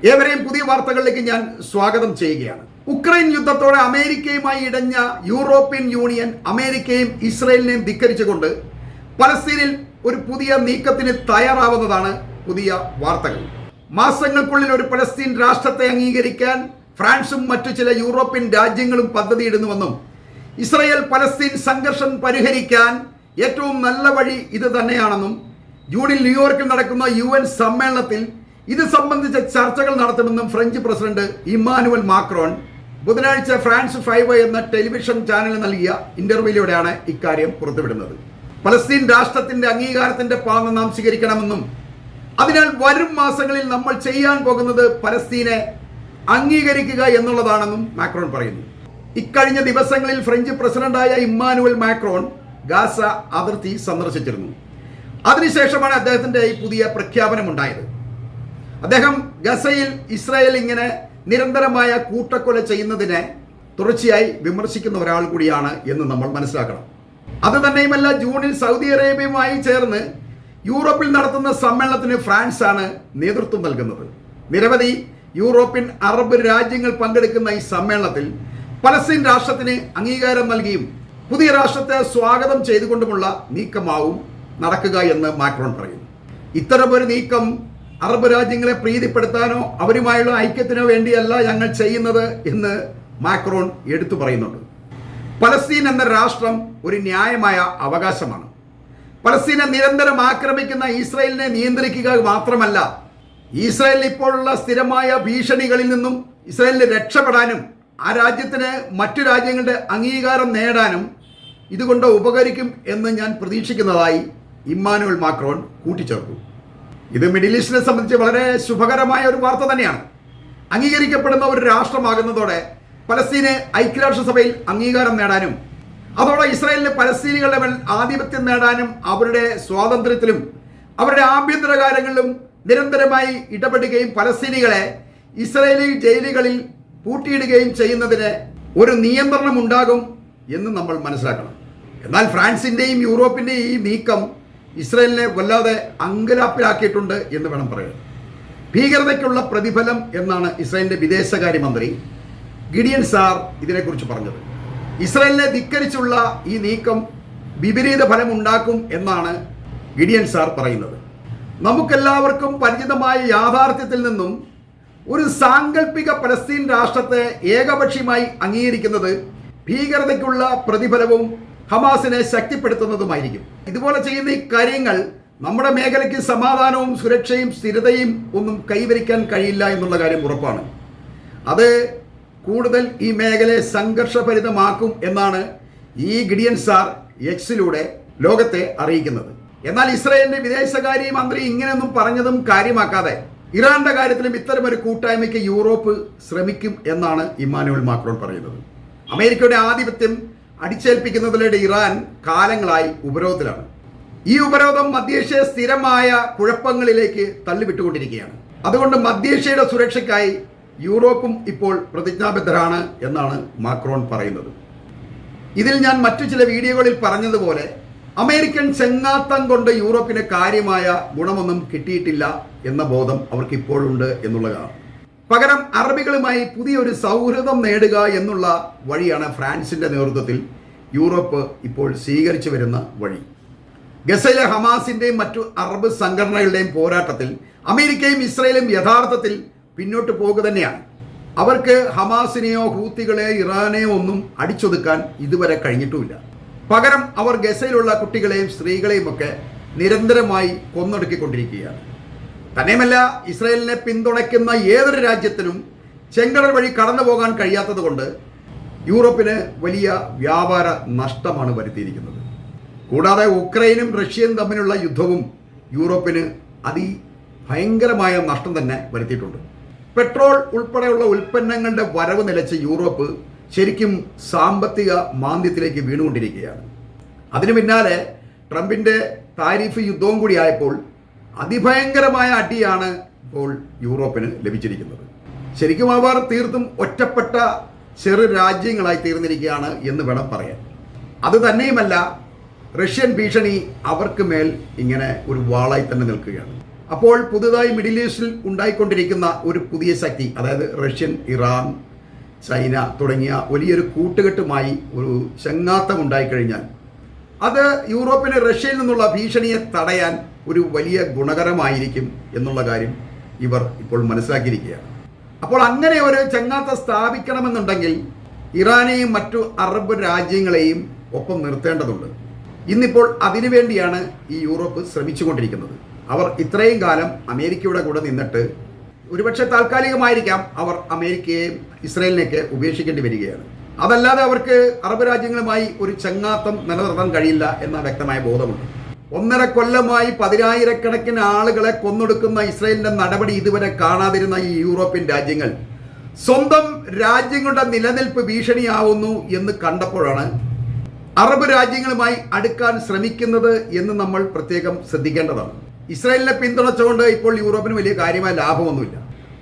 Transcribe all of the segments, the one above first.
ഏവരെയും പുതിയ വാർത്തകളിലേക്ക് ഞാൻ സ്വാഗതം ചെയ്യുകയാണ്. ഉക്രൈൻ യുദ്ധത്തോടെ അമേരിക്കയുമായി ഇടഞ്ഞ യൂറോപ്യൻ യൂണിയൻ അമേരിക്കയും ഇസ്രയേലിനെയും ധിക്കരിച്ചുകൊണ്ട് പലസ്തീനിൽ ഒരു പുതിയ നീക്കത്തിന് തയ്യാറാവുന്നതാണ് പുതിയ വാർത്തകൾ. മാസങ്ങൾക്കുള്ളിൽ ഒരു പലസ്തീൻ രാഷ്ട്രത്തെ അംഗീകരിക്കാൻ ഫ്രാൻസും മറ്റു ചില യൂറോപ്യൻ രാജ്യങ്ങളും പദ്ധതിയിടുന്നുവെന്നും ഇസ്രയേൽ പലസ്തീൻ സംഘർഷം പരിഹരിക്കാൻ ഏറ്റവും നല്ല വഴി ഇത് തന്നെയാണെന്നും ജൂണിൽ ന്യൂയോർക്കിൽ നടക്കുന്ന UN സമ്മേളനത്തിൽ ഇത് സംബന്ധിച്ച ചർച്ചകൾ നടത്തുമെന്നും ഫ്രഞ്ച് പ്രസിഡന്റ് ഇമ്മാനുവൽ മാക്രോൺ ബുധനാഴ്ച ഫ്രാൻസ് 5 എന്ന ടെലിവിഷൻ ചാനലിന് നൽകിയ ഇന്റർവ്യൂവിലൂടെയാണ് ഇക്കാര്യം പുറത്തുവിടുന്നത്. പലസ്തീൻ രാഷ്ട്രത്തിന്റെ അംഗീകാരത്തിന്റെ പാത നാം സ്വീകരിക്കണമെന്നും അതിനാൽ വരും മാസങ്ങളിൽ നമ്മൾ ചെയ്യാൻ പോകുന്നത് പലസ്തീനെ അംഗീകരിക്കുക എന്നുള്ളതാണെന്നും മാക്രോൺ പറയുന്നു. ഇക്കഴിഞ്ഞ ദിവസങ്ങളിൽ ഫ്രഞ്ച് പ്രസിഡന്റായ ഇമ്മാനുവൽ മാക്രോൺ ഗാസ അതിർത്തി സന്ദർശിച്ചിരുന്നു. അതിനുശേഷമാണ് അദ്ദേഹത്തിന്റെ ഈ പുതിയ പ്രഖ്യാപനമുണ്ടായത്. അദ്ദേഹം ഗസയിൽ ഇസ്രായേൽ ഇങ്ങനെ നിരന്തരമായ കൂട്ടക്കൊല ചെയ്യുന്നതിനെ തുടർച്ചയായി വിമർശിക്കുന്ന ഒരാൾ കൂടിയാണ് എന്ന് നമ്മൾ മനസ്സിലാക്കണം. അത് തന്നെയുമല്ല, ജൂണിൽ സൗദി അറേബ്യയുമായി ചേർന്ന് യൂറോപ്പിൽ നടത്തുന്ന സമ്മേളനത്തിന് ഫ്രാൻസ് ആണ് നേതൃത്വം നൽകുന്നത്. നിരവധി യൂറോപ്യൻ അറബ് രാജ്യങ്ങൾ പങ്കെടുക്കുന്ന ഈ സമ്മേളനത്തിൽ പലസ്തീൻ രാഷ്ട്രത്തിന് അംഗീകാരം നൽകിയും പുതിയ രാഷ്ട്രത്തെ സ്വാഗതം ചെയ്തുകൊണ്ടുമുള്ള നീക്കമാവും നടക്കുക എന്ന് മാക്രോൺ പറയുന്നു. ഇത്തരമൊരു നീക്കം അറബ് രാജ്യങ്ങളെ പ്രീതിപ്പെടുത്താനോ അവരുമായുള്ള ഐക്യത്തിനോ വേണ്ടിയല്ല ഞങ്ങൾ ചെയ്യുന്നത് എന്ന് മാക്രോൺ എടുത്തു പറയുന്നുണ്ട്. പലസ്തീൻ എന്ന രാഷ്ട്രം ഒരു ന്യായമായ അവകാശമാണ്. പലസ്തീനെ നിരന്തരം ആക്രമിക്കുന്ന ഇസ്രായേലിനെ നിയന്ത്രിക്കുക മാത്രമല്ല, ഇസ്രായേലിന് ഇപ്പോഴുള്ള സ്ഥിരമായ ഭീഷണികളിൽ നിന്നും ഇസ്രായേലിന് രക്ഷപ്പെടാനും ആ രാജ്യത്തിന് മറ്റു രാജ്യങ്ങളുടെ അംഗീകാരം നേടാനും ഇതുകൊണ്ട് ഉപകരിക്കും എന്ന് ഞാൻ പ്രതീക്ഷിക്കുന്നതായി ഇമ്മാനുവൽ മാക്രോൺ കൂട്ടിച്ചേർത്തു. ഇത് മിഡിൽ ഈസ്റ്റിനെ സംബന്ധിച്ച് വളരെ ശുഭകരമായ ഒരു വാർത്ത തന്നെയാണ്. അംഗീകരിക്കപ്പെടുന്ന ഒരു രാഷ്ട്രമാകുന്നതോടെ പലസ്തീന് ഐക്യരാഷ്ട്രസഭയിൽ അംഗീകാരം നേടാനും അതോടെ ഇസ്രായേലിന് പലസ്തീനികളുടെ മേൽ ആധിപത്യം നേടാനും അവരുടെ സ്വാതന്ത്ര്യത്തിലും അവരുടെ ആഭ്യന്തര കാര്യങ്ങളിലും നിരന്തരമായി ഇടപെടുകയും പലസ്തീനികളെ ഇസ്രായേലി ജയിലുകളിൽ പൂട്ടിയിടുകയും ചെയ്യുന്നതിന് ഒരു നിയന്ത്രണം ഉണ്ടാകും എന്ന് നമ്മൾ മനസ്സിലാക്കണം. എന്നാൽ ഫ്രാൻസിൻ്റെയും യൂറോപ്പിൻ്റെയും ഈ നീക്കം ഇസ്രായേലിനെ വല്ലാതെ അങ്കലാപ്പിലാക്കിയിട്ടുണ്ട് എന്ന് വേണം പറയാൻ. ഭീകരതയ്ക്കുള്ള പ്രതിഫലം എന്നാണ് ഇസ്രായേലിൻ്റെ വിദേശകാര്യമന്ത്രി ഗിഡിയൻ സാർ ഇതിനെക്കുറിച്ച് പറഞ്ഞത്. ഇസ്രായേലിനെ ധിക്കരിച്ചുള്ള ഈ നീക്കം വിപരീത ഫലം ഉണ്ടാക്കും എന്നാണ് ഗിഡിയൻ സാർ പറയുന്നത്. നമുക്കെല്ലാവർക്കും പരിചിതമായ യാഥാർത്ഥ്യത്തിൽ നിന്നും ഒരു സാങ്കല്പിക പലസ്തീൻ രാഷ്ട്രത്തെ ഏകപക്ഷീയമായി അംഗീകരിക്കുന്നത് ഭീകരതയ്ക്കുള്ള പ്രതിഫലവും ഹമാസിനെ ശക്തിപ്പെടുത്തുന്നതുമായിരിക്കും. ഇതുപോലെ ചെയ്യുന്ന ഈ കാര്യങ്ങൾ നമ്മുടെ മേഖലയ്ക്ക് സമാധാനവും സുരക്ഷയും സ്ഥിരതയും ഒന്നും കൈവരിക്കാൻ കഴിയില്ല എന്നുള്ള കാര്യം ഉറപ്പാണ്. അത് കൂടുതൽ ഈ മേഖലയെ സംഘർഷഭരിതമാക്കും എന്നാണ് ഈ ഗിഡിയൻ സാർ എക്സിലൂടെ ലോകത്തെ അറിയിക്കുന്നത്. എന്നാൽ ഇസ്രായേലിന്റെ വിദേശകാര്യ മന്ത്രി ഇങ്ങനെയൊന്നും പറഞ്ഞതും കാര്യമാക്കാതെ ഇറാന്റെ കാര്യത്തിലും ഇത്തരമൊരു കൂട്ടായ്മയ്ക്ക് യൂറോപ്പ് ശ്രമിക്കും എന്നാണ് ഇമ്മാനുവൽ മാക്രോൺ പറയുന്നത്. അമേരിക്കയുടെ ആധിപത്യം അടിച്ചേൽപ്പിക്കുന്നതിലൂടെ ഇറാൻ കാലങ്ങളായി ഉപരോധത്തിലാണ്. ഈ ഉപരോധം മധ്യേഷ്യയെ സ്ഥിരമായ കുഴപ്പങ്ങളിലേക്ക് തള്ളിവിട്ടുകൊണ്ടിരിക്കുകയാണ്. അതുകൊണ്ട് മധ്യേഷ്യയുടെ സുരക്ഷയ്ക്കായി യൂറോപ്പും ഇപ്പോൾ പ്രതിജ്ഞാബദ്ധരാണ് എന്നാണ് മാക്രോൺ പറയുന്നത്. ഇതിൽ ഞാൻ മറ്റു ചില വീഡിയോകളിൽ പറഞ്ഞതുപോലെ അമേരിക്കൻ ചെങ്ങാത്തം കൊണ്ട് യൂറോപ്പിന് കാര്യമായ ഗുണമൊന്നും കിട്ടിയിട്ടില്ല എന്ന ബോധം അവർക്ക് ഇപ്പോഴുണ്ട് എന്നുള്ളതാണ്. പകരം അറബികളുമായി പുതിയൊരു സൗഹൃദം നേടുക എന്നുള്ള വഴിയാണ് ഫ്രാൻസിന്റെ നേതൃത്വത്തിൽ യൂറോപ്പ് ഇപ്പോൾ സ്വീകരിച്ചു വരുന്ന വഴി. ഗസയിലെ ഹമാസിന്റെയും മറ്റു അറബ് സംഘടനകളുടെയും പോരാട്ടത്തിൽ അമേരിക്കയും ഇസ്രായേലും യഥാർത്ഥത്തിൽ പിന്നോട്ട് പോകുക തന്നെയാണ്. അവർക്ക് ഹമാസിനെയോ ഹൂത്തികളെയോ ഇറാനെയോ ഒന്നും അടിച്ചൊതുക്കാൻ ഇതുവരെ കഴിഞ്ഞിട്ടുമില്ല. പകരം അവർ ഗസയിലുള്ള കുട്ടികളെയും സ്ത്രീകളെയും ഒക്കെ നിരന്തരമായി കൊന്നൊടുക്കിക്കൊണ്ടിരിക്കുകയാണ്. തന്നെയുമല്ല, ഇസ്രായേലിനെ പിന്തുണയ്ക്കുന്ന ഏതൊരു രാജ്യത്തിനും ചെങ്കടൽ വഴി കടന്നു പോകാൻ കഴിയാത്തത് കൊണ്ട് യൂറോപ്പിന് വലിയ വ്യാപാര നഷ്ടമാണ് വരുത്തിയിരിക്കുന്നത്. കൂടാതെ ഉക്രൈനും റഷ്യയും തമ്മിലുള്ള യുദ്ധവും യൂറോപ്പിന് അതിഭയങ്കരമായ നഷ്ടം തന്നെ വരുത്തിയിട്ടുണ്ട്. പെട്രോൾ ഉൾപ്പെടെയുള്ള ഉൽപ്പന്നങ്ങളുടെ വരവ് നിലച്ച യൂറോപ്പ് ശരിക്കും സാമ്പത്തിക മാന്ദ്യത്തിലേക്ക് വീണുകൊണ്ടിരിക്കുകയാണ്. അതിനു പിന്നാലെ ട്രംപിൻ്റെ താരിഫ് യുദ്ധവും കൂടി ആയപ്പോൾ അതിഭയങ്കരമായ അടിയാണ് ഇപ്പോൾ യൂറോപ്പിന് ലഭിച്ചിരിക്കുന്നത്. ശരിക്കും അവർ തീർത്തും ഒറ്റപ്പെട്ട ചെറു രാജ്യങ്ങളായി തീർന്നിരിക്കുകയാണ് എന്ന് വേണം പറയാൻ. അത് തന്നെയുമല്ല, റഷ്യൻ ഭീഷണി അവർക്ക് മേൽ ഇങ്ങനെ ഒരു വാളായി തന്നെ നിൽക്കുകയാണ്. അപ്പോൾ പുതുതായി മിഡിൽ ഈസ്റ്റിൽ ഉണ്ടായിക്കൊണ്ടിരിക്കുന്ന ഒരു പുതിയ ശക്തി, അതായത് റഷ്യൻ, ഇറാൻ, ചൈന തുടങ്ങിയ വലിയൊരു കൂട്ടുകെട്ടുമായി ഒരു ചങ്ങാത്തം ഉണ്ടായിക്കഴിഞ്ഞാൽ അത് യൂറോപ്പിന് റഷ്യയിൽ നിന്നുള്ള ഭീഷണിയെ തടയാൻ ഒരു വലിയ ഗുണകരമായിരിക്കും എന്നുള്ള കാര്യം ഇവർ ഇപ്പോൾ മനസ്സിലാക്കിയിരിക്കുകയാണ്. അപ്പോൾ അങ്ങനെ ഒരു ചങ്ങാത്തം സ്ഥാപിക്കണമെന്നുണ്ടെങ്കിൽ ഇറാനെയും മറ്റു അറബ് രാജ്യങ്ങളെയും ഒപ്പം നിർത്തേണ്ടതുണ്ട്. ഇന്നിപ്പോൾ അതിനുവേണ്ടിയാണ് ഈ യൂറോപ്പ് ശ്രമിച്ചുകൊണ്ടിരിക്കുന്നത്. അവർ ഇത്രയും കാലം അമേരിക്കയുടെ കൂടെ നിന്നിട്ട് ഒരുപക്ഷെ താൽക്കാലികമായിരിക്കാം അവർ അമേരിക്കയെയും ഇസ്രയേലിനെയൊക്കെ ഉപേക്ഷിക്കേണ്ടി വരികയാണ്. അതല്ലാതെ അവർക്ക് അറബ് രാജ്യങ്ങളുമായി ഒരു ചങ്ങാത്തം നിലനിർത്താൻ കഴിയില്ല എന്ന വ്യക്തമായ ബോധമുണ്ട്. 1.5 കൊല്ലമായി 10,000-കണക്കിന് ആളുകളെ കൊന്നൊടുക്കുന്ന ഇസ്രയേലിന്റെ നടപടി ഇതുവരെ കാണാതിരുന്ന ഈ യൂറോപ്യൻ രാജ്യങ്ങൾ സ്വന്തം രാജ്യങ്ങളുടെ നിലനിൽപ്പ് ഭീഷണിയാവുന്നു എന്ന് കണ്ടപ്പോഴാണ് അറബ് രാജ്യങ്ങളുമായി അടുക്കാൻ ശ്രമിക്കുന്നത് എന്ന് നമ്മൾ പ്രത്യേകം ശ്രദ്ധിക്കേണ്ടതാണ്. ഇസ്രായേലിനെ പിന്തുണച്ചുകൊണ്ട് ഇപ്പോൾ യൂറോപ്പിന് വലിയ കാര്യമായ ലാഭമൊന്നുമില്ല.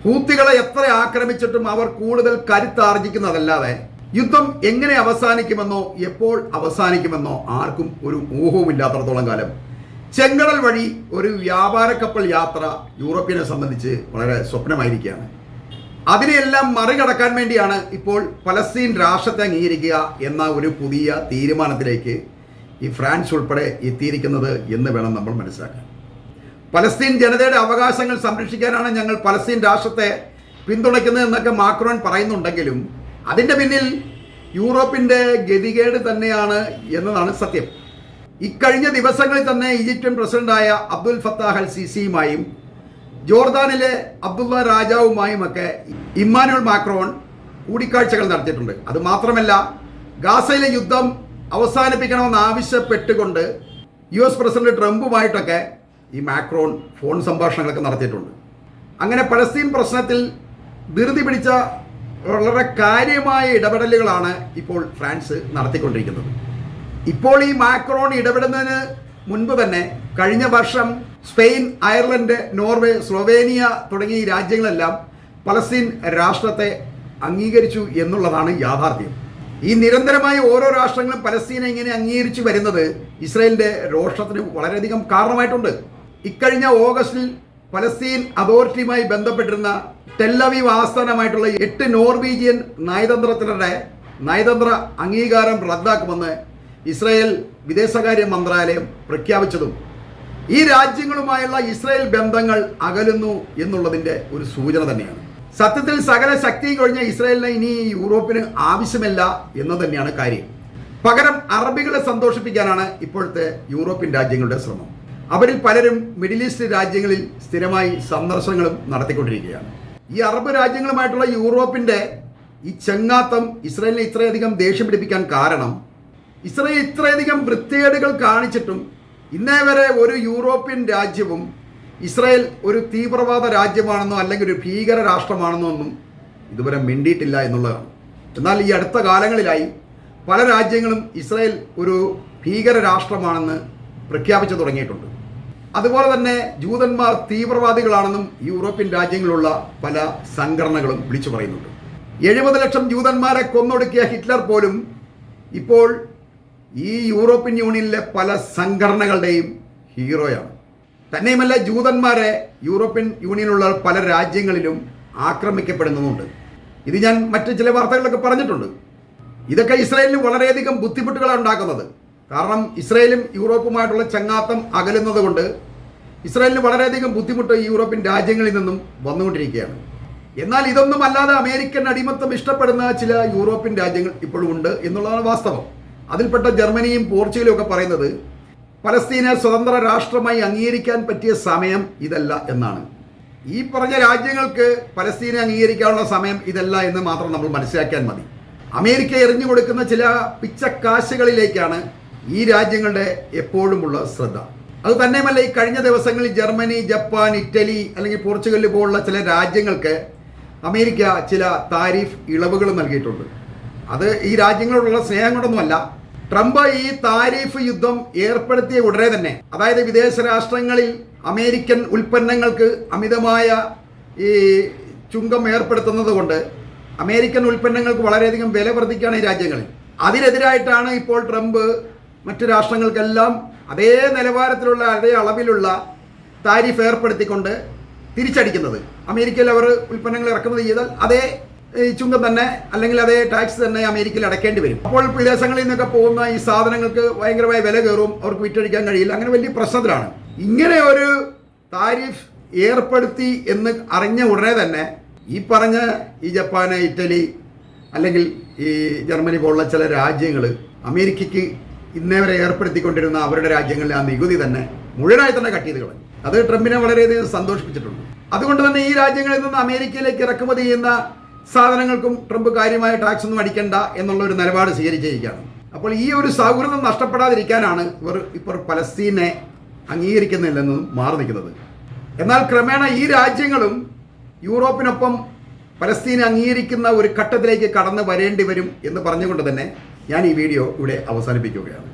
ഹൂത്തികളെ എത്ര ആക്രമിച്ചിട്ടും അവർ കൂടുതൽ കരുത്താർജിക്കുന്നതല്ലാതെ യുദ്ധം എങ്ങനെ അവസാനിക്കുമെന്നോ എപ്പോൾ അവസാനിക്കുമെന്നോ ആർക്കും ഒരു ഊഹവുമില്ലാത്തടത്തോളം കാലം ചെങ്കടൽ വഴി ഒരു വ്യാപാര കപ്പൽ യാത്ര യൂറോപ്പിനെ സംബന്ധിച്ച് വളരെ സ്വപ്നമായിരിക്കുകയാണ്. അതിനെയെല്ലാം മറികടക്കാൻ വേണ്ടിയാണ് ഇപ്പോൾ പലസ്തീൻ രാഷ്ട്രത്തെ അംഗീകരിക്കുക എന്ന ഒരു പുതിയ തീരുമാനത്തിലേക്ക് ഈ ഫ്രാൻസ് ഉൾപ്പെടെ എത്തിയിരിക്കുന്നത് എന്ന് വേണം നമ്മൾ മനസ്സിലാക്കാൻ. പലസ്തീൻ ജനതയുടെ അവകാശങ്ങൾ സംരക്ഷിക്കാനാണ് ഞങ്ങൾ പലസ്തീൻ രാഷ്ട്രത്തെ പിന്തുണയ്ക്കുന്നത് എന്നൊക്കെ മാക്രോൺ പറയുന്നുണ്ടെങ്കിലും അതിൻ്റെ പിന്നിൽ യൂറോപ്പിൻ്റെ ഗതികേട് തന്നെയാണ് എന്നതാണ് സത്യം. ഇക്കഴിഞ്ഞ ദിവസങ്ങളിൽ തന്നെ ഈജിപ്ഷ്യൻ പ്രസിഡന്റായ അബ്ദുൽ ഫത്താഹ് അൽ സിസിയുമായും ജോർദാനിലെ അബ്ദുള്ള രാജാവുമായുമൊക്കെ ഇമ്മാനുവൽ മാക്രോൺ കൂടിക്കാഴ്ചകൾ നടത്തിയിട്ടുണ്ട്. അതുമാത്രമല്ല, ഗാസയിലെ യുദ്ധം അവസാനിപ്പിക്കണമെന്ന് ആവശ്യപ്പെട്ടുകൊണ്ട് US പ്രസിഡന്റ് ട്രംപുമായിട്ടൊക്കെ ഈ മാക്രോൺ ഫോൺ സംഭാഷണങ്ങളൊക്കെ നടത്തിയിട്ടുണ്ട്. അങ്ങനെ പലസ്തീൻ പ്രശ്നത്തിൽ ധൃതി പിടിച്ച വളരെ കാര്യമായ ഇടപെടലുകളാണ് ഇപ്പോൾ ഫ്രാൻസ് നടത്തിക്കൊണ്ടിരിക്കുന്നത്. ഇപ്പോൾ ഈ മാക്രോൺ ഇടപെടുന്നതിന് മുൻപ് തന്നെ കഴിഞ്ഞ വർഷം സ്പെയിൻ, അയർലൻഡ്, നോർവേ, സ്ലൊവേനിയ തുടങ്ങിയ ഈ രാജ്യങ്ങളെല്ലാം പലസ്തീൻ രാഷ്ട്രത്തെ അംഗീകരിച്ചു എന്നുള്ളതാണ് യാഥാർത്ഥ്യം. ഈ നിരന്തരമായി ഓരോ രാഷ്ട്രങ്ങളും പലസ്തീനെ ഇങ്ങനെ അംഗീകരിച്ചു വരുന്നത് ഇസ്രായേലിന്റെ രോഷത്തിന് വളരെയധികം കാരണമായിട്ടുണ്ട്. ഇക്കഴിഞ്ഞ ഓഗസ്റ്റിൽ പലസ്തീൻ അതോറിറ്റിയുമായി ബന്ധപ്പെട്ടിരുന്ന ടെല്ലവീവ് ആസ്ഥാനമായിട്ടുള്ള 8 നോർവീജിയൻ നയതന്ത്രജ്ഞരുടെ നയതന്ത്ര അംഗീകാരം റദ്ദാക്കുമെന്ന് ഇസ്രായേൽ വിദേശകാര്യ മന്ത്രാലയം പ്രഖ്യാപിച്ചതും ഈ രാജ്യങ്ങളുമായുള്ള ഇസ്രായേൽ ബന്ധങ്ങൾ അകലുന്നു എന്നുള്ളതിൻ്റെ ഒരു സൂചന തന്നെയാണ്. സത്യത്തിൽ സകല ശക്തിയും കഴിഞ്ഞ ഇസ്രായേലിനെ ഇനി യൂറോപ്പിന് ആവശ്യമില്ല എന്ന് തന്നെയാണ് കാര്യം. പകരം അറബികളെ സന്തോഷിപ്പിക്കാനാണ് ഇപ്പോഴത്തെ യൂറോപ്യൻ രാജ്യങ്ങളുടെ ശ്രമം. അവരിൽ പലരും മിഡിൽ ഈസ്റ്റ് രാജ്യങ്ങളിൽ സ്ഥിരമായി സന്ദർശനങ്ങളും നടത്തിക്കൊണ്ടിരിക്കുകയാണ്. ഈ അറബ് രാജ്യങ്ങളുമായിട്ടുള്ള യൂറോപ്പിൻ്റെ ഈ ചെങ്ങാത്തം ഇസ്രായേലിനെ ഇത്രയധികം ദേഷ്യം പിടിപ്പിക്കാൻ കാരണം ഇസ്രായേൽ ഇത്രയധികം വൃത്തികേടുകൾ കാണിച്ചിട്ടും ഇന്നേ വരെ ഒരു യൂറോപ്യൻ രാജ്യവും ഇസ്രായേൽ ഒരു തീവ്രവാദ രാജ്യമാണെന്നോ അല്ലെങ്കിൽ ഒരു ഭീകര രാഷ്ട്രമാണെന്നോ ഒന്നും ഇതുവരെ മിണ്ടിയിട്ടില്ല എന്നുള്ളതാണ്. എന്നാൽ ഈ അടുത്ത കാലങ്ങളിലായി പല രാജ്യങ്ങളും ഇസ്രായേൽ ഒരു ഭീകര രാഷ്ട്രമാണെന്ന് പ്രഖ്യാപിച്ചു തുടങ്ങിയിട്ടുണ്ട്. അതുപോലെ തന്നെ ജൂതന്മാർ തീവ്രവാദികളാണെന്നും യൂറോപ്യൻ രാജ്യങ്ങളിലുള്ള പല സംഘടനകളും വിളിച്ചു പറയുന്നുണ്ട്. 70 ലക്ഷം ജൂതന്മാരെ കൊന്നൊടുക്കിയ ഹിറ്റ്ലർ പോലും ഇപ്പോൾ ഈ യൂറോപ്യൻ യൂണിയനിലെ പല സംഘടനകളുടെയും ഹീറോയാണ്. തന്നെയുമല്ല, ജൂതന്മാരെ യൂറോപ്യൻ യൂണിയനിലുള്ള പല രാജ്യങ്ങളിലും ആക്രമിക്കപ്പെടുന്നുമുണ്ട്. ഇത് ഞാൻ മറ്റ് ചില വാർത്തകളിലൊക്കെ പറഞ്ഞിട്ടുണ്ട്. ഇതൊക്കെ ഇസ്രായേലിന് വളരെയധികം ബുദ്ധിമുട്ടുകളാണ് ഉണ്ടാക്കുന്നത്. കാരണം ഇസ്രായേലും യൂറോപ്പുമായിട്ടുള്ള ചങ്ങാത്തം അകലുന്നത് കൊണ്ട് ഇസ്രായേലിന് വളരെയധികം ബുദ്ധിമുട്ട് യൂറോപ്യൻ രാജ്യങ്ങളിൽ നിന്നും വന്നുകൊണ്ടിരിക്കുകയാണ്. എന്നാൽ ഇതൊന്നും അല്ലാതെ അമേരിക്കൻ അടിമത്തം ഇഷ്ടപ്പെടുന്ന ചില യൂറോപ്യൻ രാജ്യങ്ങൾ ഇപ്പോഴും ഉണ്ട് എന്നുള്ളതാണ് വാസ്തവം. അതിൽപ്പെട്ട ജർമ്മനിയും പോർച്ചുഗലും ഒക്കെ പറയുന്നത് പലസ്തീനെ സ്വതന്ത്ര രാഷ്ട്രമായി അംഗീകരിക്കാൻ പറ്റിയ സമയം ഇതല്ല എന്നാണ്. ഈ പറഞ്ഞ രാജ്യങ്ങൾക്ക് പലസ്തീനെ അംഗീകരിക്കാനുള്ള സമയം ഇതല്ല എന്ന് മാത്രം നമ്മൾ മനസ്സിലാക്കാൻ മതി. അമേരിക്ക എറിഞ്ഞു കൊടുക്കുന്ന ചില പിച്ചക്കാശുകളിലേക്കാണ് ഈ രാജ്യങ്ങളുടെ എപ്പോഴുമുള്ള ശ്രദ്ധ. അത് തന്നെയുമല്ല, ഈ കഴിഞ്ഞ ദിവസങ്ങളിൽ ജർമ്മനി, ജപ്പാൻ, ഇറ്റലി അല്ലെങ്കിൽ പോർച്ചുഗൽ പോലുള്ള ചില രാജ്യങ്ങൾക്ക് അമേരിക്ക ചില താരിഫ് ഇളവുകൾ നൽകിയിട്ടുണ്ട്. അത് ഈ രാജ്യങ്ങളോടുള്ള സ്നേഹം കൊണ്ടൊന്നുമല്ല. ട്രംപ് ഈ താരിഫ് യുദ്ധം ഏർപ്പെടുത്തിയ ഉടനെ തന്നെ, അതായത് വിദേശ രാഷ്ട്രങ്ങളിൽ അമേരിക്കൻ ഉൽപ്പന്നങ്ങൾക്ക് അമിതമായ ഈ ചുങ്കം ഏർപ്പെടുത്തുന്നത് കൊണ്ട് അമേരിക്കൻ ഉൽപ്പന്നങ്ങൾക്ക് വളരെയധികം വില വർദ്ധിക്കുകയാണ് ഈ രാജ്യങ്ങളിൽ. അതിനെതിരായിട്ടാണ് ഇപ്പോൾ ട്രംപ് മറ്റു രാഷ്ട്രങ്ങൾക്കെല്ലാം അതേ നിലവാരത്തിലുള്ള അതേ അളവിലുള്ള താരിഫ് ഏർപ്പെടുത്തിക്കൊണ്ട് തിരിച്ചടിക്കുന്നത്. അമേരിക്കയിൽ അവർ ഉൽപ്പന്നങ്ങൾ ഇറക്കുമതി ചെയ്താൽ അതേ ചുങ്കം തന്നെ അല്ലെങ്കിൽ അതേ ടാക്സ് തന്നെ അമേരിക്കയിൽ അടയ്ക്കേണ്ടി വരും. അപ്പോൾ വിദേശങ്ങളിൽ നിന്നൊക്കെ പോകുന്ന ഈ സാധനങ്ങൾക്ക് ഭയങ്കരമായ വില കയറും, അവർക്ക് വിറ്റഴിക്കാൻ കഴിയില്ല. അങ്ങനെ വലിയ പ്രശ്നത്തിലാണ്. ഇങ്ങനെ ഒരു താരിഫ് ഏർപ്പെടുത്തി എന്ന് അറിഞ്ഞ ഉടനെ തന്നെ ഈ പറഞ്ഞ ഈ ജപ്പാന്, ഇറ്റലി അല്ലെങ്കിൽ ഈ ജർമ്മനി പോലുള്ള ചില രാജ്യങ്ങൾ അമേരിക്കയ്ക്ക് ഇന്നേ വരെ ഏർപ്പെടുത്തിക്കൊണ്ടിരുന്ന അവരുടെ രാജ്യങ്ങളിലെ ആ നികുതി തന്നെ മുഴുവനായി തന്നെ കട്ട് ചെയ്ത് കളഞ്ഞു. അത് ട്രംപിനെ വളരെയധികം സന്തോഷിപ്പിച്ചിട്ടുണ്ട്. അതുകൊണ്ട് തന്നെ ഈ രാജ്യങ്ങളിൽ നിന്ന് അമേരിക്കയിലേക്ക് ഇറക്കുമതി ചെയ്യുന്ന സാധനങ്ങൾക്കും ട്രംപ് കാര്യമായ ടാക്സ് ഒന്നും അടിക്കണ്ട എന്നുള്ള ഒരു നിലപാട് സ്വീകരിച്ചിരിക്കുകയാണ്. അപ്പോൾ ഈ ഒരു സൗഹൃദം നഷ്ടപ്പെടാതിരിക്കാനാണ് ഇപ്പോൾ പലസ്തീനെ അംഗീകരിക്കുന്നില്ലെന്നും മാറി നിൽക്കുന്നത്. എന്നാൽ ക്രമേണ ഈ രാജ്യങ്ങളും യൂറോപ്പിനൊപ്പം പലസ്തീനെ അംഗീകരിക്കുന്ന ഒരു ഘട്ടത്തിലേക്ക് കടന്നു വരേണ്ടി വരും എന്ന് പറഞ്ഞുകൊണ്ട് തന്നെ ഞാൻ ഈ വീഡിയോ ഇവിടെ അവസാനിപ്പിക്കുകയാണ്.